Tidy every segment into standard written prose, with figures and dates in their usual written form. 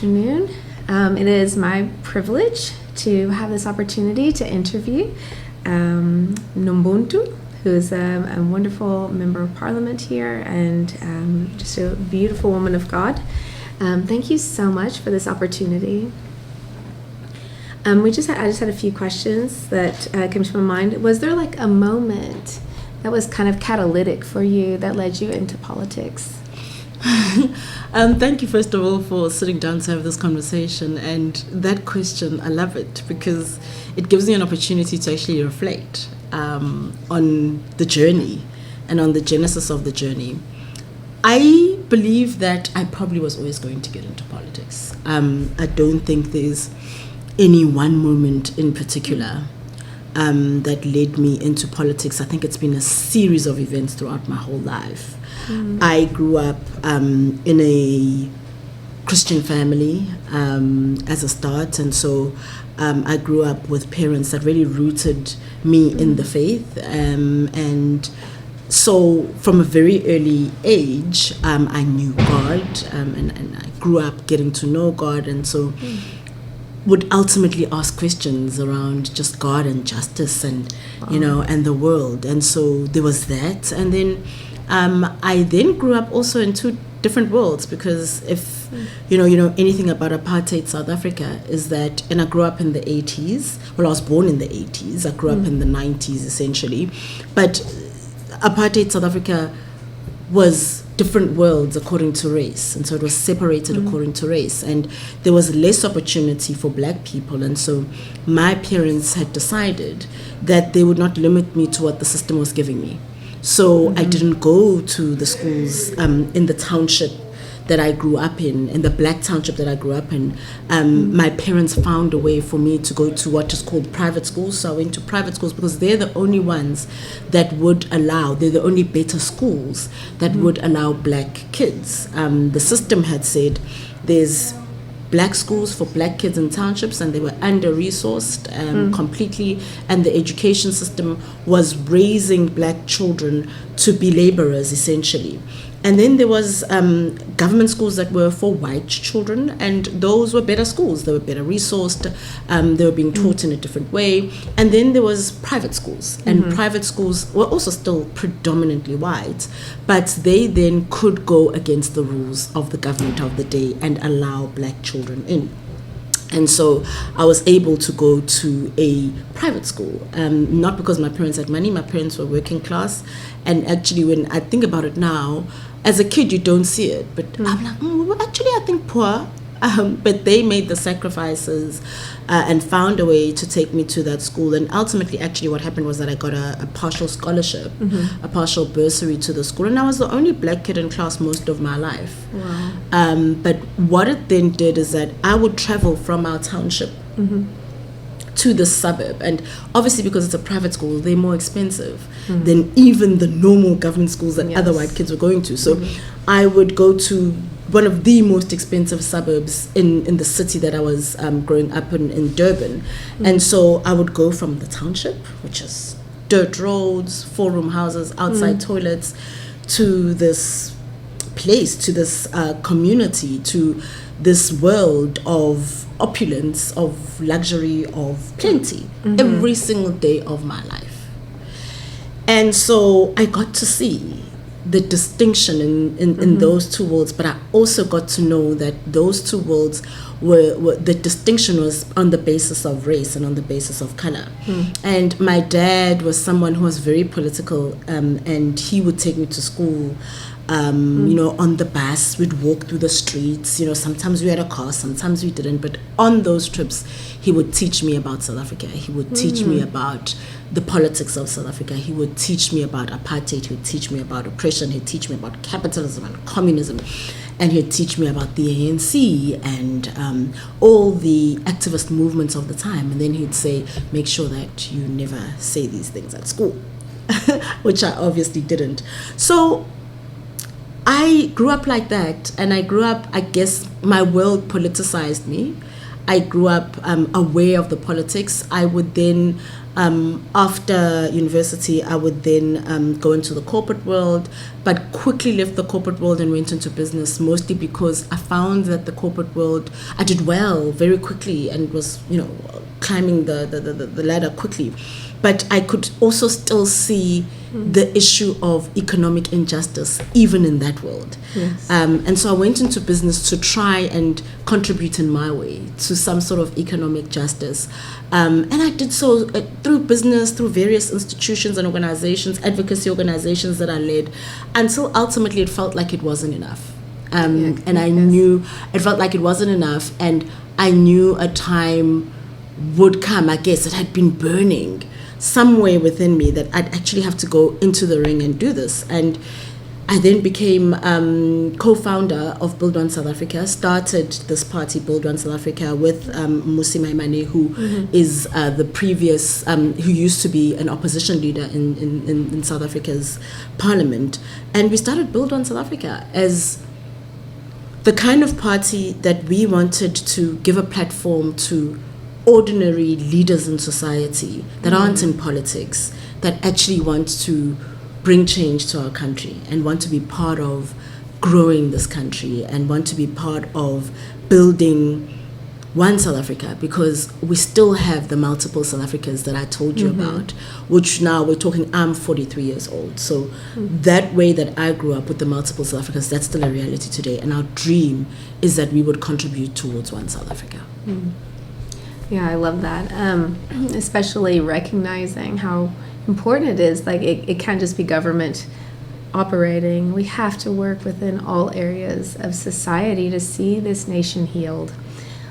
afternoon. It is my privilege to have this opportunity to interview Nobuntu, who is a wonderful member of parliament here and just a beautiful woman of God. Thank you so much for this opportunity. I just had a few questions that came to my mind. Was there like a moment that was kind of catalytic for you that led you into politics? Thank you, first of all, for sitting down to have this conversation. And that question, I love it because it gives me an opportunity to actually reflect on the journey and on the genesis of the journey. I believe that I probably was always going to get into politics. I don't think there's any one moment in particular that led me into politics. I think it's been a series of events throughout my whole life. I grew up in a Christian family as a start, and so I grew up with parents that really rooted me in the faith, and so from a very early age I knew God, and I grew up getting to know God, and so would ultimately ask questions around just God and justice and and the world. And so there was that, and then I then grew up also in two different worlds, because if you know anything about apartheid South Africa, is that, and I grew up in the 80s. Well, I was born in the 80s. I grew up in the 90s essentially, but apartheid South Africa was different worlds according to race, and so it was separated according to race, and there was less opportunity for black people. And so my parents had decided that they would not limit me to what the system was giving me. So I didn't go to the schools in the township that I grew up in the black township that I grew up in. My parents found a way for me to go to what is called private schools. So I went to private schools because they're the only ones that would allow, they're the only better schools that would allow black kids. The system had said there's black schools for black kids in townships, and they were under-resourced completely, and the education system was raising black children to be laborers essentially. And then there was government schools that were for white children, and those were better schools. They were better resourced. They were being taught in a different way. And then there was private schools, and private schools were also still predominantly white, but they then could go against the rules of the government of the day and allow black children in. And so I was able to go to a private school, not because my parents had money. My parents were working class, and actually when I think about it now, as a kid you don't see it, but I'm like, well, actually I think poor, but they made the sacrifices and found a way to take me to that school. And ultimately actually what happened was that I got a partial scholarship, a partial bursary to the school, and I was the only black kid in class most of my life. Wow. But what it then did is that I would travel from our township to the suburb, and obviously because it's a private school, they're more expensive than even the normal government schools that other white kids were going to. So I would go to one of the most expensive suburbs in the city that I was growing up in Durban. And so I would go from the township, which is dirt roads, 4-room houses, outside toilets, to this place, to this community, to this world of opulence, of luxury, of plenty, every single day of my life. And so I got to see the distinction in those two worlds, but I also got to know that those two worlds were the distinction was on the basis of race and on the basis of color. And my dad was someone who was very political, and he would take me to school on the bus. We'd walk through the streets. Sometimes we had a car, sometimes we didn't, but on those trips he would teach me about South Africa. He would teach me about the politics of South Africa. He would teach me about apartheid. He would teach me about oppression. He'd teach me about capitalism and communism, and he'd teach me about the ANC and all the activist movements of the time. And then he'd say, make sure that you never say these things at school, which I obviously didn't. So I grew up like that, and I grew up, I guess my world politicized me. I grew up aware of the politics. I would then, after university, I would then go into the corporate world, but quickly left the corporate world and went into business, mostly because I found that the corporate world, I did well very quickly and was, climbing the ladder quickly. But I could also still see the issue of economic injustice even in that world. Yes. And so I went into business to try and contribute in my way to some sort of economic justice. And I did so through business, through various institutions and organizations, advocacy organizations that I led, until ultimately it felt like it wasn't enough. And I knew it felt like it wasn't enough, and I knew a time would come, I guess, it had been burning somewhere within me that I'd actually have to go into the ring and do this. And I then became co-founder of Build One South Africa, started this party, Build One South Africa, with Musi Maimane, who is the previous, who used to be an opposition leader in South Africa's parliament. And we started Build One South Africa as the kind of party that we wanted to give a platform to ordinary leaders in society that aren't in politics, that actually want to bring change to our country and want to be part of growing this country and want to be part of building one South Africa, because we still have the multiple South Africas that I told you about, which now we're talking, I'm 43 years old. So that way that I grew up with the multiple South Africas, that's still a reality today. And our dream is that we would contribute towards one South Africa. Yeah, I love that. Especially recognizing how important it is. Like it can't just be government operating. We have to work within all areas of society to see this nation healed.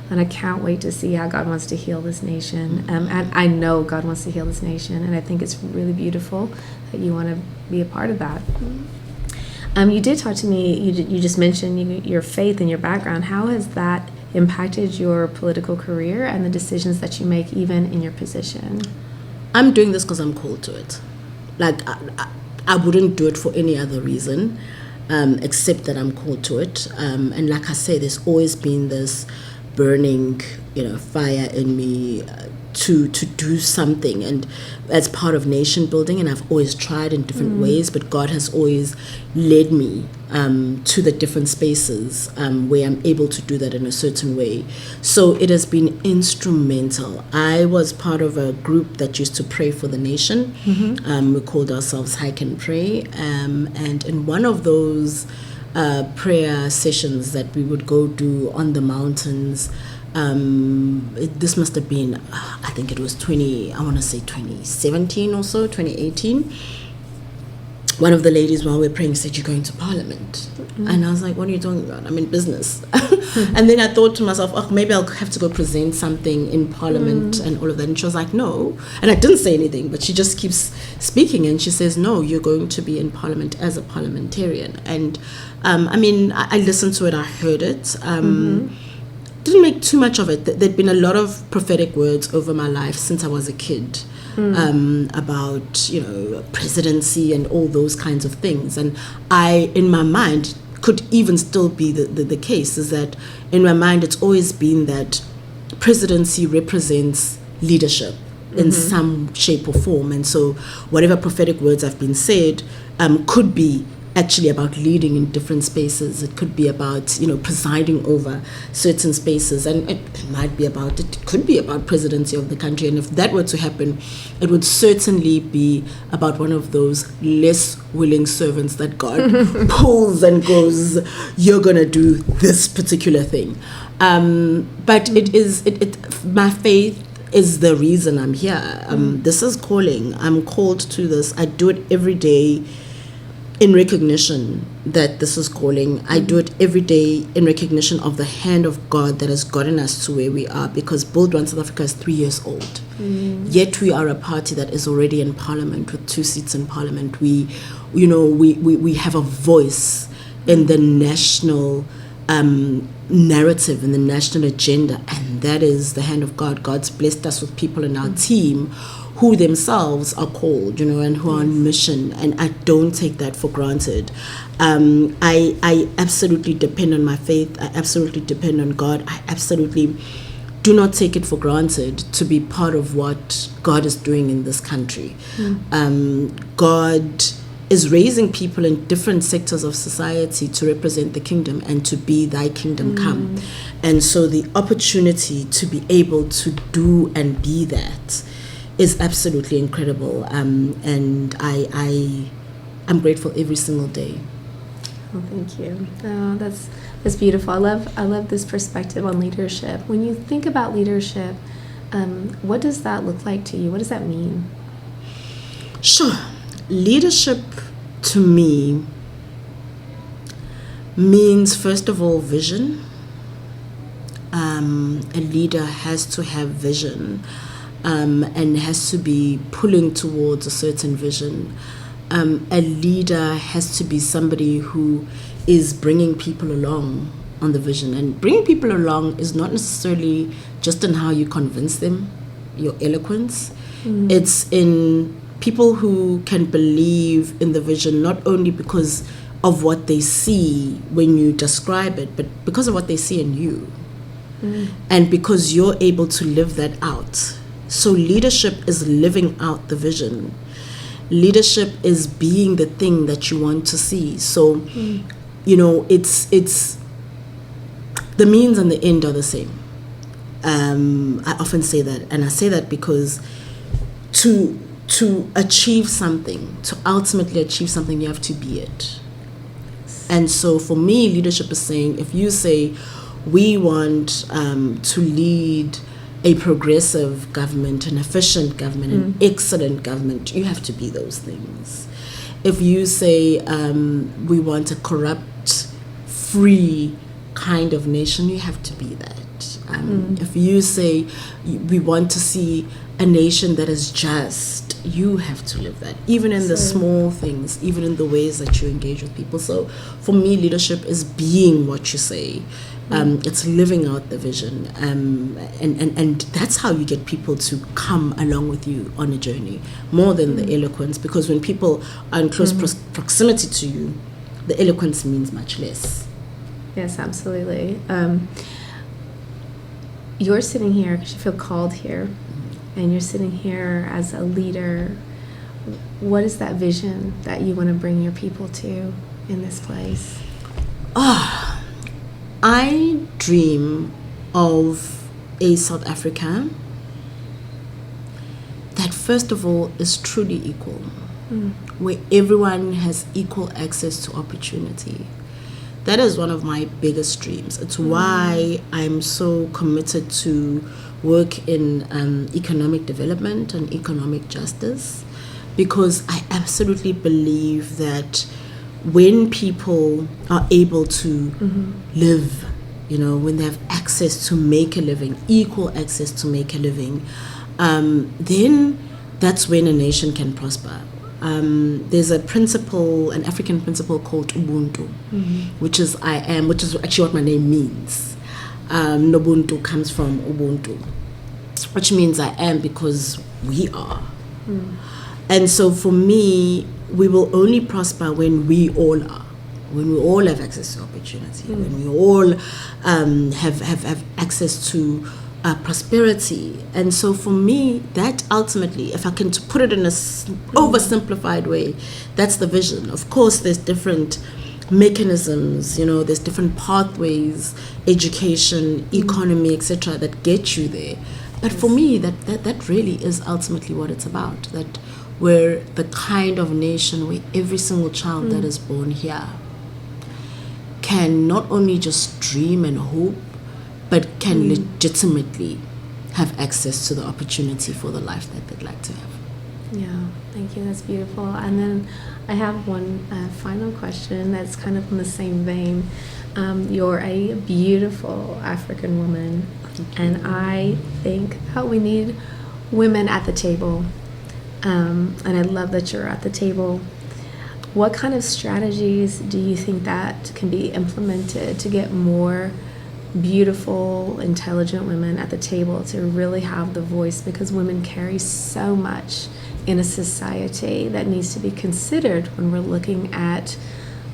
And I can't wait to see how God wants to heal this nation. And I know God wants to heal this nation. And I think it's really beautiful that you want to be a part of that. You did talk to me, you just mentioned your faith and your background. How has that impacted your political career and the decisions that you make even in your position? I'm doing this because I'm called to it. Like, I wouldn't do it for any other reason except that I'm called to it. And like I say, there's always been this burning, fire in me to do something, and as part of nation building. And I've always tried in different ways, but God has always led me to the different spaces where I'm able to do that in a certain way. So it has been instrumental. I was part of a group that used to pray for the nation. We called ourselves Hike and Pray, and in one of those prayer sessions that we would go do on the mountains, this must have been, I think it was 2017 or so, 2018. One of the ladies, while we were praying, said, "You're going to Parliament." And I was like, "What are you talking about? I'm in business." And then I thought to myself, "Oh, maybe I'll have to go present something in Parliament and all of that." And she was like, "No." And I didn't say anything, but she just keeps speaking, and she says, "No, you're going to be in Parliament as a parliamentarian." And I listened to it, I heard it. Didn't make too much of it. There'd been a lot of prophetic words over my life since I was a kid. About presidency and all those kinds of things, and I, in my mind, could even still be the case, is that in my mind it's always been that presidency represents leadership in some shape or form, and so whatever prophetic words have been said could be actually about leading in different spaces. It could be about presiding over certain spaces, and it could be about presidency of the country. And if that were to happen, it would certainly be about one of those less willing servants that God pulls and goes, "You're gonna do this particular thing." But my faith is the reason I'm here. This is calling. I'm called to this. I do it every day in recognition that this is calling. I do it every day in recognition of the hand of God that has gotten us to where we are, because Build One South Africa is 3 years old. Yet we are a party that is already in Parliament with 2 seats in Parliament. We have a voice in the national narrative, in the national agenda, and that is the hand of God. God's blessed us with people in our team who themselves are called, and who are on mission, and I don't take that for granted. I absolutely depend on my faith. I absolutely depend on God. I absolutely do not take it for granted to be part of what God is doing in this country. God is raising people in different sectors of society to represent the kingdom and to be thy kingdom come. And so the opportunity to be able to do and be that is absolutely incredible. And I'm grateful every single day. Oh, thank you. Oh, that's beautiful. I love this perspective on leadership. When you think about leadership, what does that look like to you? What does that mean? Sure. Leadership to me means, first of all, vision. A leader has to have vision and has to be pulling towards a certain vision. A leader has to be somebody who is bringing people along on the vision. And bringing people along is not necessarily just in how you convince them, your eloquence. It's in people who can believe in the vision, not only because of what they see when you describe it, but because of what they see in you. And because you're able to live that out. So leadership is living out the vision. Leadership is being the thing that you want to see. So, it's the means and the end are the same. I often say that, and I say that because to achieve something, to ultimately achieve something, you have to be it. And so for me, leadership is saying, if you say, we want to lead a progressive government, an efficient government, an excellent government, you have to be those things. If you say we want a corrupt, free kind of nation, you have to be that. If you say we want to see a nation that is just, you have to live that, even in the small things, even in the ways that you engage with people. So for me, leadership is being what you say. It's living out the vision, and that's how you get people to come along with you on a journey, more than the eloquence, because when people are in close proximity to you, the eloquence means much less. Yes, absolutely. You're sitting here because you feel called here, and you're sitting here as a leader. What is that vision that you want to bring your people to in this place? I dream of a South Africa that, first of all, is truly equal, where everyone has equal access to opportunity. That is one of my biggest dreams. It's why I'm so committed to work in economic development and economic justice, because I absolutely believe that when people are able to live, when they have access to make a living, equal access to make a living, then that's when a nation can prosper. There's a principle, an African principle called Ubuntu, which is actually what my name means. Nobuntu comes from Ubuntu, which means I am because we are. And so for me, we will only prosper when we all are, when we all have access to opportunity, when we all have access to prosperity. And so for me, that ultimately, if I can put it in a oversimplified way, that's the vision. Of course, there's different mechanisms, there's different pathways, education, economy, etc., that get you there. But for me, that really is ultimately what it's about, that we're the kind of nation where every single child that is born here can not only just dream and hope, but can legitimately have access to the opportunity for the life that they'd like to have. Yeah, thank you. That's beautiful. And then I have one final question that's kind of in the same vein. You're a beautiful African woman, and I think we need women at the table. And I love that you're at the table. What kind of strategies do you think that can be implemented to get more beautiful, intelligent women at the table to really have the voice? Because women carry so much in a society that needs to be considered when we're looking at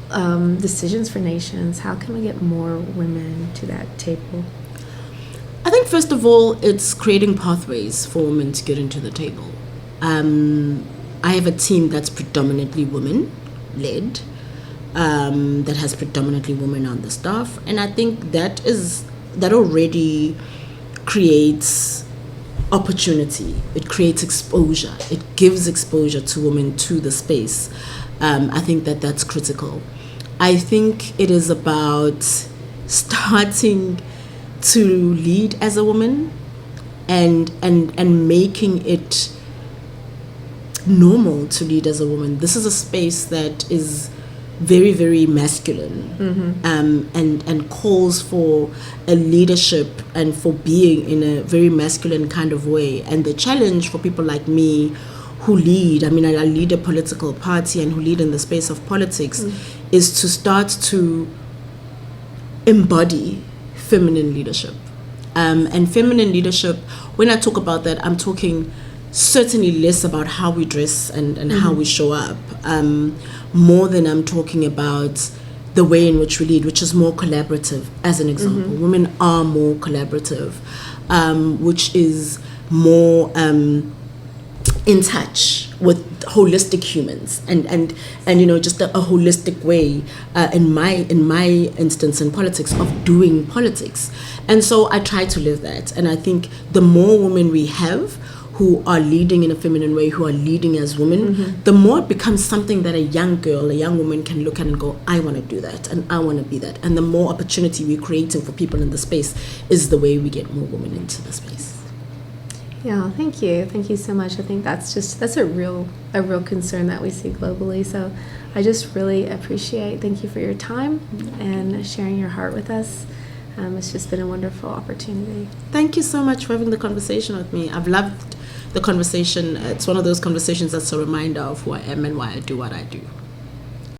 decisions for nations. How can we get more women to that table? I think think first of all, it's creating pathways for women to get into the table. I have a team that's predominantly women-led, that has predominantly women on the staff, and I think that already creates opportunity. It creates exposure. It gives exposure to women to the space. I think that's critical. I think it is about starting to lead as a woman and making it normal to lead as a woman. This is a space that is very, very masculine, and calls for a leadership and for being in a very masculine kind of way. And the challenge for people like me who lead, I lead a political party and who lead in the space of politics, is to start to embody feminine leadership. And feminine leadership, when I talk about that, I'm talking certainly less about how we dress and how we show up, more than I'm talking about the way in which we lead, which is more collaborative. As an example, women are more collaborative, which is more in touch with holistic humans and just a holistic way, in my instance in politics, of doing politics. And so I try to live that, and I think the more women we have who are leading in a feminine way, who are leading as women, the more it becomes something that a young girl, a young woman can look at and go, I want to do that and I want to be that. And the more opportunity we're creating for people in the space is the way we get more women into the space. Yeah, thank you so much. I think that's a real concern that we see globally. So I just really appreciate, thank you for your time and sharing your heart with us. It's just been a wonderful opportunity. Thank you so much for having the conversation with me. I've loved the conversation. It's one of those conversations that's a reminder of who I am and why I do what I do.